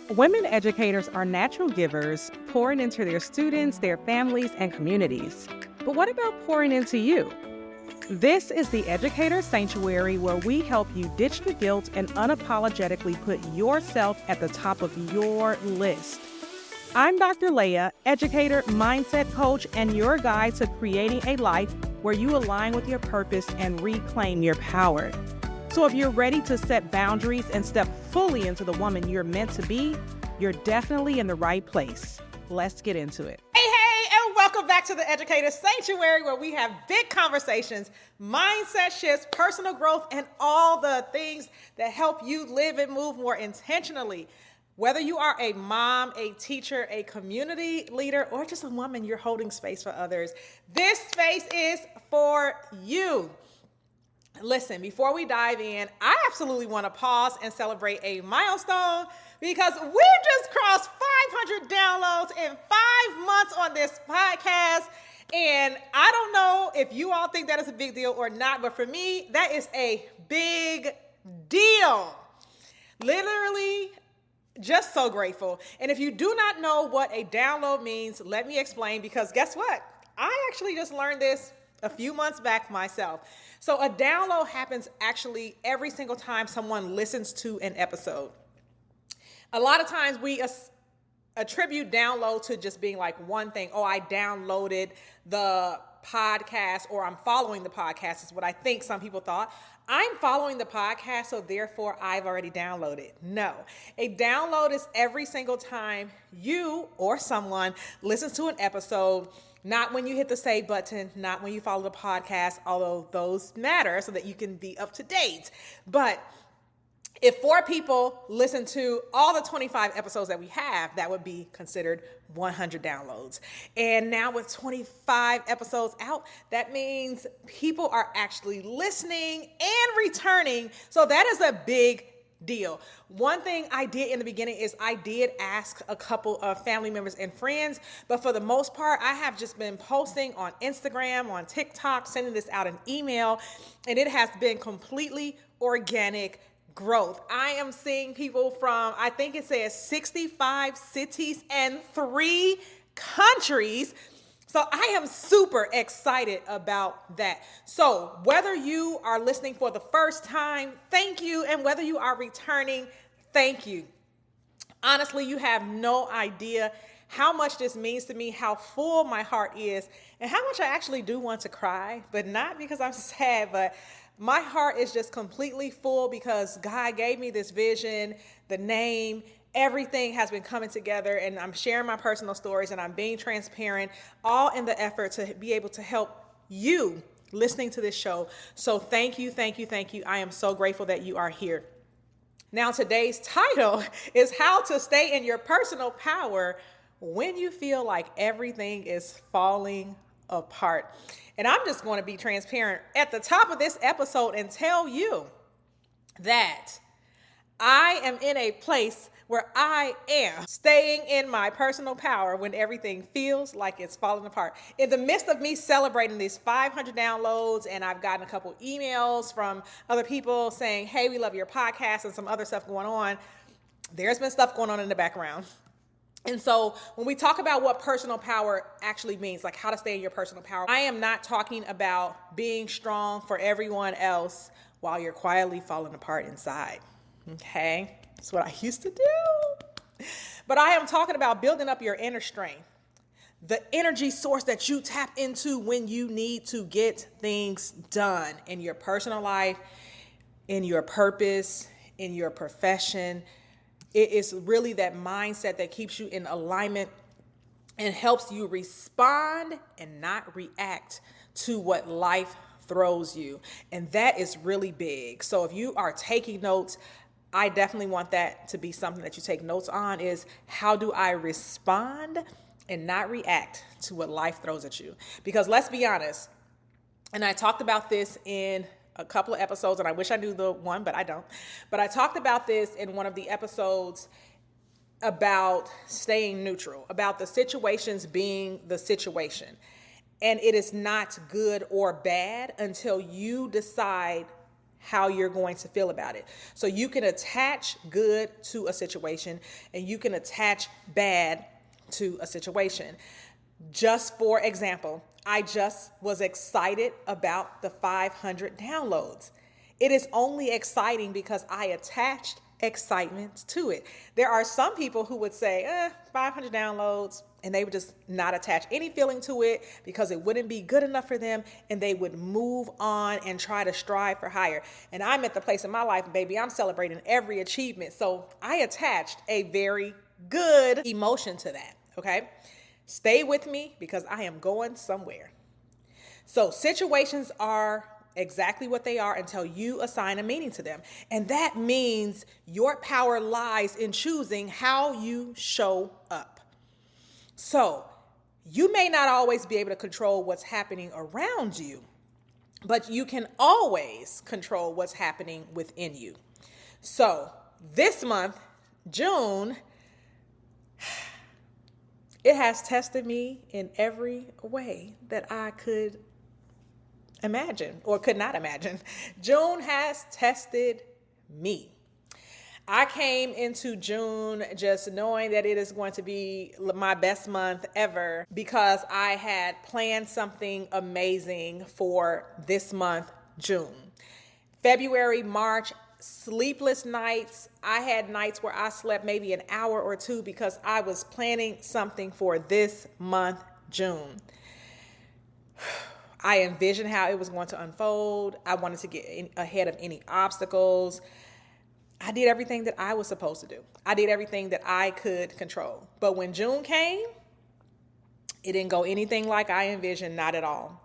Women educators are natural givers, pouring into their students, their families, and communities. But what about pouring into you? This is the Educator Sanctuary, where we help you ditch the guilt and unapologetically put yourself at the top of your list. I'm Dr. Leah, educator, mindset coach, and your guide to creating a life where you align with your purpose and reclaim your power. So if you're ready to set boundaries and step fully into the woman you're meant to be, you're definitely in the right place. Let's get into it. Hey, and welcome back to the Educator Sanctuary, where we have big conversations, mindset shifts, personal growth, and all the things that help you live and move more intentionally. Whether you are a mom, a teacher, a community leader, or just a woman, you're holding space for others, this space is for you. Listen, before we dive in, I absolutely want to pause and celebrate a milestone, because we just crossed 500 downloads in 5 months on this podcast. And I don't know if you all think that is a big deal or not, but for me, that is a big deal. Literally, just so grateful. And if you do not know what a download means, let me explain, because guess what? I actually just learned this a few months back myself. So a download happens actually every single time someone listens to an episode. A lot of times we attribute download to just being like one thing. Oh, I downloaded the podcast, or I'm following the podcast, is what I think some people thought. I'm following the podcast, so therefore I've already downloaded. No, a download is every single time you or someone listens to an episode. Not when you hit the save button, not when you follow the podcast, although those matter so that you can be up to date. But if 4 people listen to all the 25 episodes that we have, that would be considered 100 downloads. And now with 25 episodes out, that means people are actually listening and returning. So that is a big deal. One thing I did in the beginning is I did ask a couple of family members and friends, but for the most part, I have just been posting on Instagram, on TikTok, sending this out an email, and it has been completely organic growth. I am seeing people from, I think it says 65 cities and 3 countries. So I am super excited about that. So whether you are listening for the first time, thank you. And whether you are returning, thank you. Honestly, you have no idea how much this means to me, how full my heart is, and how much I actually do want to cry, but not because I'm sad, but my heart is just completely full because God gave me this vision, the name. Everything has been coming together, and I'm sharing my personal stories, and I'm being transparent, all in the effort to be able to help you listening to this show. So thank you, thank you, thank you. I am so grateful that you are here. Now, today's title is How to Stay in Your Personal Power When You Feel Like Everything is Falling Apart. And I'm just going to be transparent at the top of this episode and tell you that I am in a place where I am staying in my personal power when everything feels like it's falling apart. In the midst of me celebrating these 500 downloads, and I've gotten a couple emails from other people saying, hey, we love your podcast, and some other stuff going on, there's been stuff going on in the background. And so when we talk about what personal power actually means, like how to stay in your personal power, I am not talking about being strong for everyone else while you're quietly falling apart inside. Okay? That's what I used to do. But I am talking about building up your inner strength, the energy source that you tap into when you need to get things done in your personal life, in your purpose, in your profession. It is really that mindset that keeps you in alignment and helps you respond and not react to what life throws you. And that is really big. So if you are taking notes, I definitely want that to be something that you take notes on, is how do I respond and not react to what life throws at you? Because let's be honest, and I talked about this in a couple of episodes, and I wish I knew the one, but I don't. But I talked about this in one of the episodes about staying neutral, about the situations being the situation. And it is not good or bad until you decide how you're going to feel about it. So you can attach good to a situation and you can attach bad to a situation. Just for example, I just was excited about the 500 downloads. It is only exciting because I attached excitement to it. There are some people who would say, 500 downloads, and they would just not attach any feeling to it because it wouldn't be good enough for them, and they would move on and try to strive for higher. And I'm at the place in my life, baby, I'm celebrating every achievement. So I attached a very good emotion to that, okay? Stay with me because I am going somewhere. So situations are exactly what they are until you assign a meaning to them. And that means your power lies in choosing how you show up. So you may not always be able to control what's happening around you, but you can always control what's happening within you. So this month, June, it has tested me in every way that I could imagine or could not imagine. June has tested me. I came into June just knowing that it is going to be my best month ever because I had planned something amazing for this month, June. February, March, sleepless nights. I had nights where I slept maybe an hour or two because I was planning something for this month, June. I envisioned how it was going to unfold. I wanted to get ahead of any obstacles. I did everything that I was supposed to do. I did everything that I could control. But when June came, it didn't go anything like I envisioned, not at all.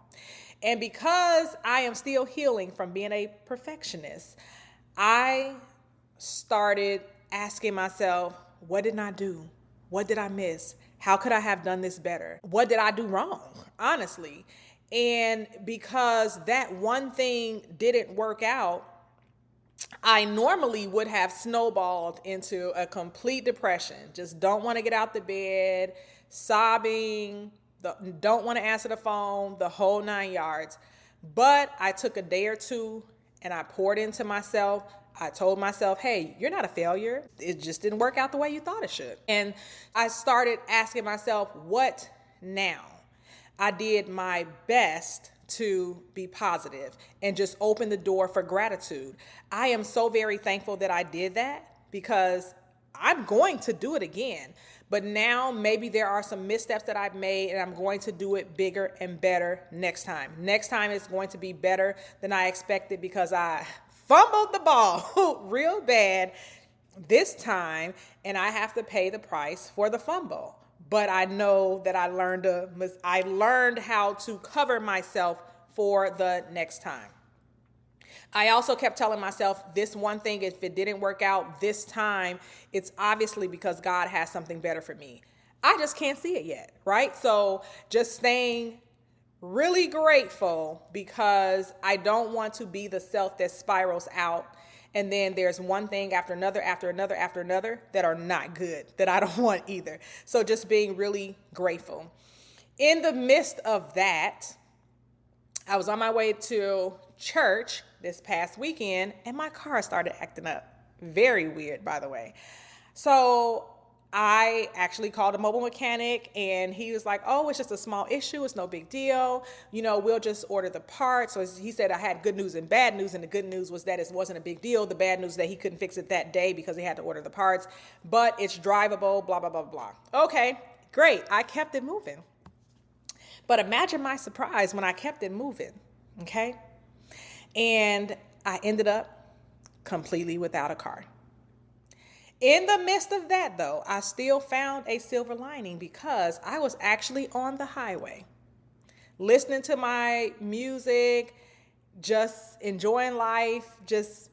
And because I am still healing from being a perfectionist, I started asking myself, what did I do? What did I miss? How could I have done this better? What did I do wrong? Honestly. And because that one thing didn't work out, I normally would have snowballed into a complete depression. Just don't want to get out the bed, sobbing, don't want to answer the phone, the whole 9 yards. But I took a day or two and I poured into myself. I told myself, hey, you're not a failure. It just didn't work out the way you thought it should. And I started asking myself, what now? I did my best to be positive and just open the door for gratitude. I am so very thankful that I did that because I'm going to do it again. But now maybe there are some missteps that I've made and I'm going to do it bigger and better next time. Next time it's going to be better than I expected because I fumbled the ball real bad this time and I have to pay the price for the fumble. But I know that I learned how to cover myself for the next time. I also kept telling myself this one thing, if it didn't work out this time, it's obviously because God has something better for me. I just can't see it yet, right? So just staying really grateful because I don't want to be the self that spirals out. And then there's one thing after another, after another, after another that are not good, that I don't want either. So just being really grateful. In the midst of that, I was on my way to church this past weekend and my car started acting up. Very weird, by the way. So I actually called a mobile mechanic and he was like, oh, it's just a small issue. It's no big deal. We'll just order the parts. So he said I had good news and bad news. And the good news was that it wasn't a big deal. The bad news that he couldn't fix it that day because he had to order the parts, but it's drivable, blah, blah, blah, blah. Okay, great. I kept it moving. But imagine my surprise when I kept it moving. Okay. And I ended up completely without a car. In the midst of that, though, I still found a silver lining because I was actually on the highway, listening to my music, just enjoying life, just,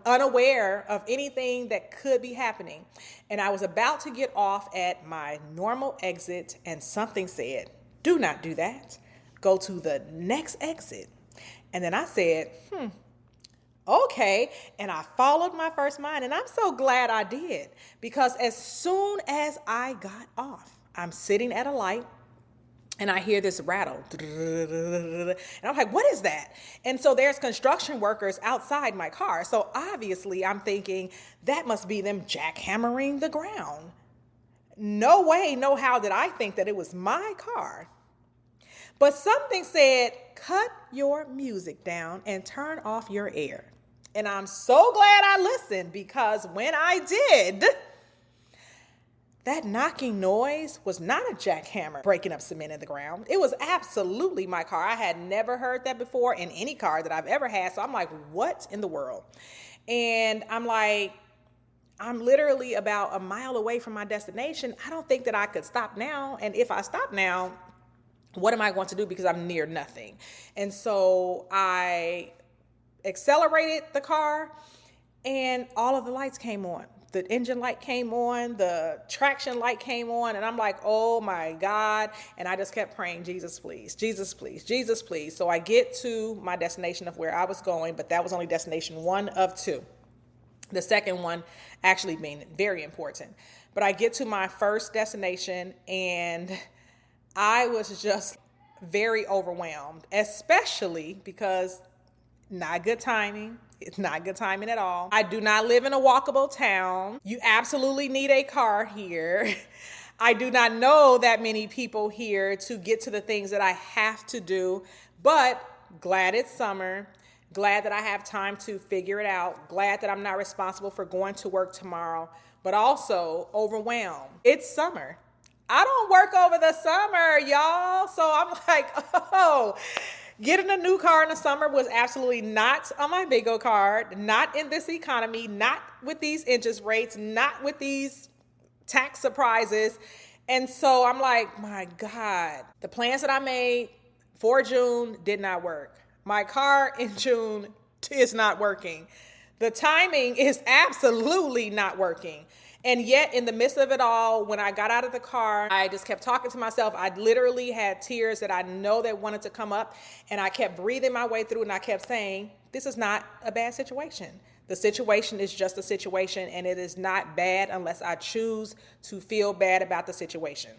unaware of anything that could be happening. And I was about to get off at my normal exit and something said, do not do that. Go to the next exit. And then I said, okay. And I followed my first mind. And I'm so glad I did because as soon as I got off, I'm sitting at a light. and I hear this rattle. And I'm like, what is that? And so there's construction workers outside my car. So obviously I'm thinking that must be them jackhammering the ground. No way, no how did I think that it was my car. But something said, cut your music down and turn off your air. And I'm so glad I listened, because when I did, that knocking noise was not a jackhammer breaking up cement in the ground. It was absolutely my car. I had never heard that before in any car that I've ever had. So I'm like, what in the world? And I'm like, I'm literally about a mile away from my destination. I don't think that I could stop now. And if I stop now, what am I going to do? Because I'm near nothing. And so I accelerated the car, and all of the lights came on. The engine light came on, the traction light came on, and I'm like, oh my God. And I just kept praying, Jesus, please, Jesus, please, Jesus, please. So I get to my destination of where I was going, but that was only destination 1 of 2. The second one actually being very important. But I get to my first destination, and I was just very overwhelmed, especially because not good timing. It's not good timing at all. I do not live in a walkable town. You absolutely need a car here. I do not know that many people here to get to the things that I have to do, but glad it's summer. Glad that I have time to figure it out. Glad that I'm not responsible for going to work tomorrow, but also overwhelmed. It's summer. I don't work over the summer, y'all. So I'm like, oh, getting a new car in the summer was absolutely not on my bingo card, not in this economy, not with these interest rates, not with these tax surprises. And so I'm like, my God, the plans that I made for June did not work. My car in June is not working. The timing is absolutely not working. And yet, in the midst of it all, when I got out of the car, I just kept talking to myself. I literally had tears that I know that wanted to come up, and I kept breathing my way through, and I kept saying, this is not a bad situation. The situation is just a situation, and it is not bad unless I choose to feel bad about the situation.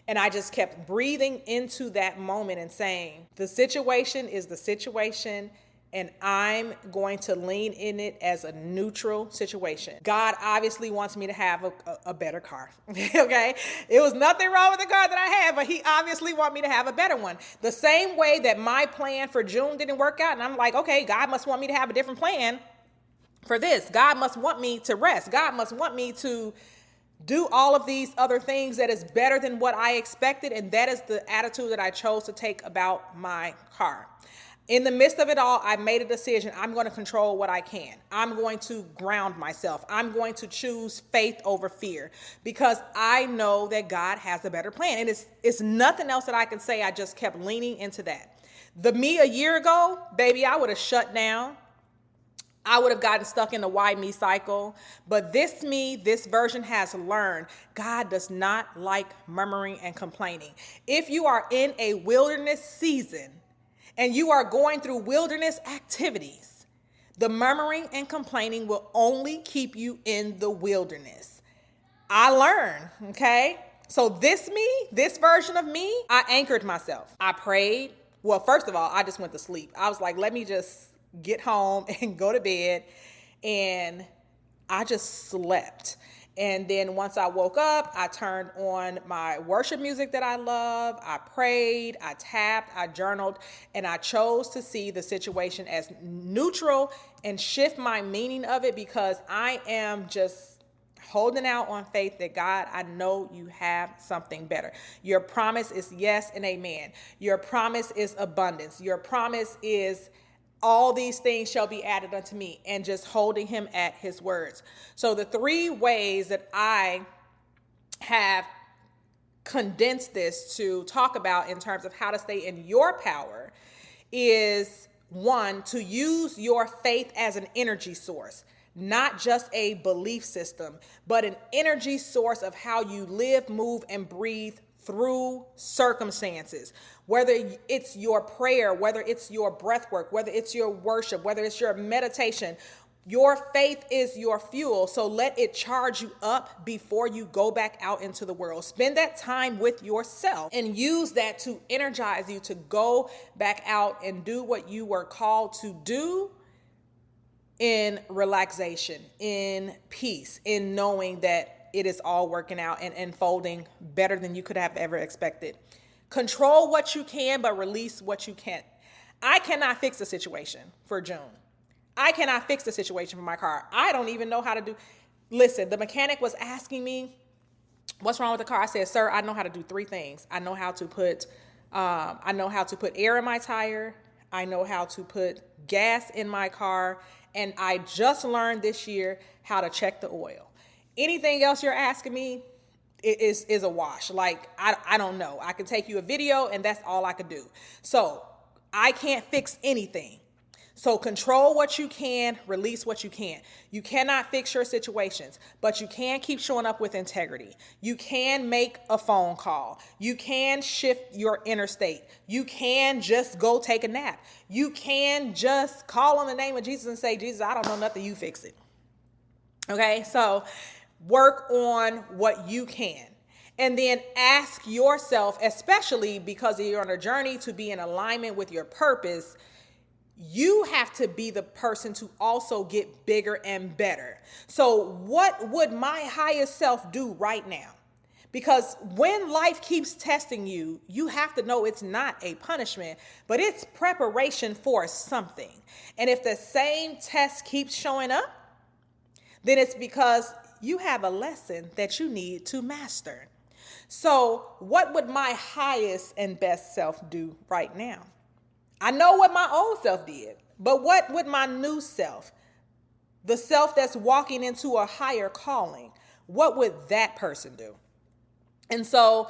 And I just kept breathing into that moment and saying, the situation is the situation, and I'm going to lean in it as a neutral situation. God obviously wants me to have a better car, okay? It was nothing wrong with the car that I had, but he obviously wants me to have a better one. The same way that my plan for June didn't work out, and I'm like, okay, God must want me to have a different plan for this. God must want me to rest. God must want me to do all of these other things that is better than what I expected, and that is the attitude that I chose to take about my car. In the midst of it all, I made a decision. I'm going to control what I can. I'm going to ground myself. I'm going to choose faith over fear, because I know that God has a better plan. And it's nothing else that I can say. I just kept leaning into that. The me a year ago, baby, I would have shut down. I would have gotten stuck in the why me cycle. But this me, this version has learned God does not like murmuring and complaining. If you are in a wilderness season, and you are going through wilderness activities, the murmuring and complaining will only keep you in the wilderness. I learned, okay? So this me, this version of me, I anchored myself. I prayed. Well, first of all, I just went to sleep. I was like, let me just get home and go to bed. And I just slept. And then once I woke up, I turned on my worship music that I love. I prayed, I tapped, I journaled, and I chose to see the situation as neutral and shift my meaning of it, because I am just holding out on faith that God, I know you have something better. Your promise is yes and amen. Your promise is abundance. Your promise is all these things shall be added unto me, and just holding him at his words. So the 3 ways that I have condensed this to talk about in terms of how to stay in your power is, 1, to use your faith as an energy source, not just a belief system, but an energy source of how you live, move, and breathe through circumstances. Whether it's your prayer, whether it's your breath work, whether it's your worship, whether it's your meditation, Your faith is your fuel, so let it charge you up before you go back out into the world. Spend that time with yourself and use that to energize you to go back out and do what you were called to do in relaxation, in peace, in knowing that it is all working out and unfolding better than you could have ever expected. Control what you can, but release what you can't. I cannot fix the situation for June. I cannot fix the situation for my car. I don't even know how to do. Listen, the mechanic was asking me, what's wrong with the car? I said, sir, I know how to do three things. I know how to put air in my tire. I know how to put gas in my car. And I just learned this year how to check the oil. Anything else you're asking me is a wash. Like, I don't know. I can take you a video and that's all I could do. So I can't fix anything. So control what you can, release what you can't. You cannot fix your situations, but you can keep showing up with integrity. You can make a phone call. You can shift your inner state. You can just go take a nap. You can just call on the name of Jesus and say, Jesus, I don't know nothing, you fix it. Okay, so work on what you can. And then ask yourself, especially because you're on a journey to be in alignment with your purpose, you have to be the person to also get bigger and better. So what would my highest self do right now? Because when life keeps testing you, you have to know it's not a punishment, but it's preparation for something. And if the same test keeps showing up, then it's because you have a lesson that you need to master. So what would my highest and best self do right now? I know what my old self did, but what would my new self, the self that's walking into a higher calling, what would that person do? And so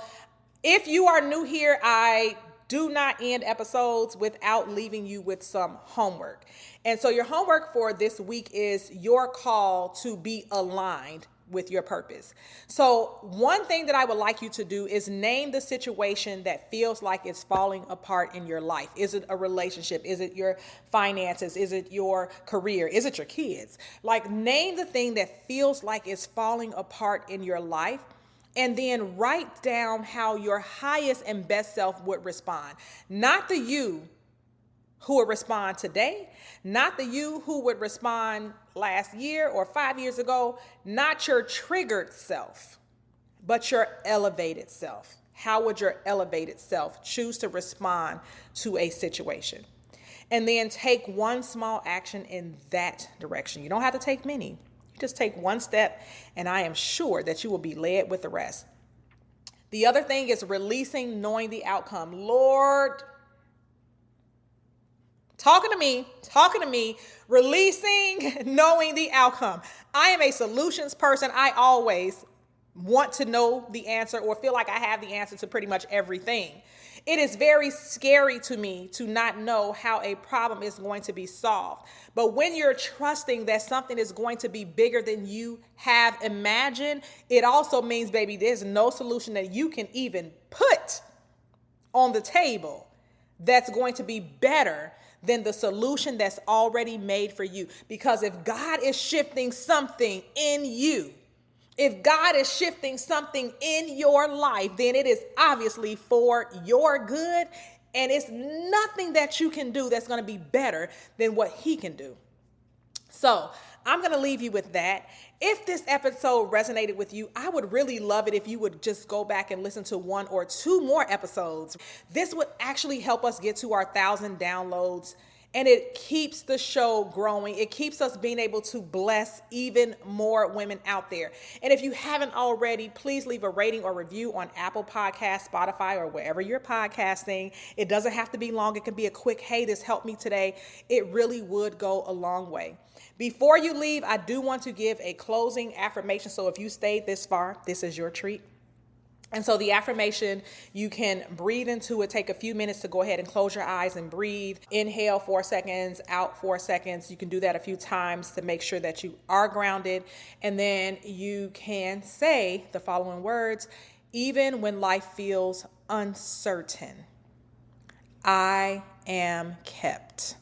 if you are new here, I do not end episodes without leaving you with some homework. And so your homework for this week is your call to be aligned with your purpose. So one thing that I would like you to do is name the situation that feels like it's falling apart in your life. Is it a relationship? Is it your finances? Is it your career? Is it your kids? Like, name the thing that feels like it's falling apart in your life, and then write down how your highest and best self would respond. Not the you who would respond today, not the you who would respond last year or 5 years ago, not your triggered self, but your elevated self. How would your elevated self choose to respond to a situation? And then take one small action in that direction. You don't have to take many. You just take one step, and I am sure that you will be led with the rest. The other thing is releasing, knowing the outcome. Lord, talking to me, releasing, knowing the outcome. I am a solutions person. I always want to know the answer or feel like I have the answer to pretty much everything. It is very scary to me to not know how a problem is going to be solved. But when you're trusting that something is going to be bigger than you have imagined, it also means, baby, there's no solution that you can even put on the table that's going to be better than the solution that's already made for you. Because if God is shifting something in you, if God is shifting something in your life, then it is obviously for your good, and it's nothing that you can do that's going to be better than what He can do. So I'm going to leave you with that. If this episode resonated with you, I would really love it if you would just go back and listen to 1 or 2 more episodes. This would actually help us get to our 1,000 downloads, and it keeps the show growing. It keeps us being able to bless even more women out there. And if you haven't already, please leave a rating or review on Apple Podcasts, Spotify, or wherever you're podcasting. It doesn't have to be long. It can be a quick, hey, this helped me today. It really would go a long way. Before you leave, I do want to give a closing affirmation. So if you stayed this far, this is your treat. And so the affirmation, you can breathe into it, take a few minutes to go ahead and close your eyes and breathe. Inhale 4 seconds, out 4 seconds. You can do that a few times to make sure that you are grounded. And then you can say the following words: even when life feels uncertain, I am kept.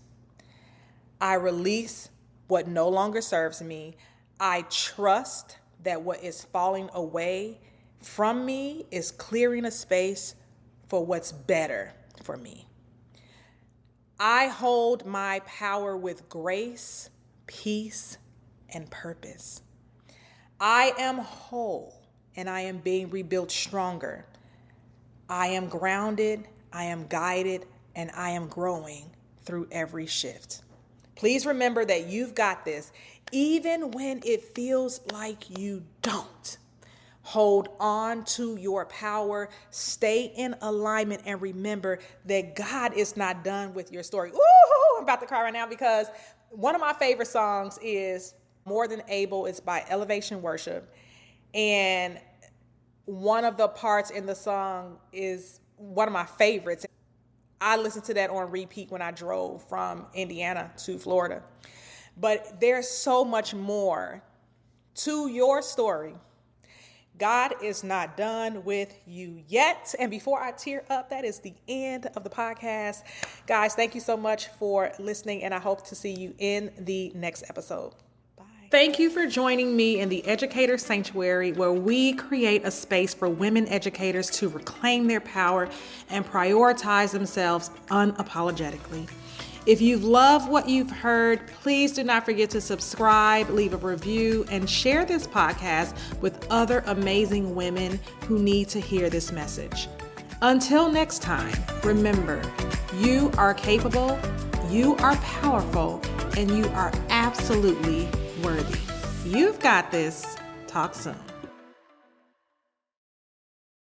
I release what no longer serves me. I trust that what is falling away from me is clearing a space for what's better for me. I hold my power with grace, peace, and purpose. I am whole and I am being rebuilt stronger. I am grounded, I am guided, and I am growing through every shift. Please remember that you've got this, even when it feels like you don't. Hold on to your power, stay in alignment, and remember that God is not done with your story. Ooh, I'm about to cry right now because one of my favorite songs is More Than Able. It's by Elevation Worship. And one of the parts in the song is one of my favorites. I listened to that on repeat when I drove from Indiana to Florida. But there's so much more to your story. God is not done with you yet. And before I tear up, that is the end of the podcast. Guys, thank you so much for listening, and I hope to see you in the next episode. Bye. Thank you for joining me in the Educator Sanctuary, where we create a space for women educators to reclaim their power and prioritize themselves unapologetically. If you've loved what you've heard, please do not forget to subscribe, leave a review, and share this podcast with other amazing women who need to hear this message. Until next time, remember, you are capable, you are powerful, and you are absolutely worthy. You've got this. Talk soon.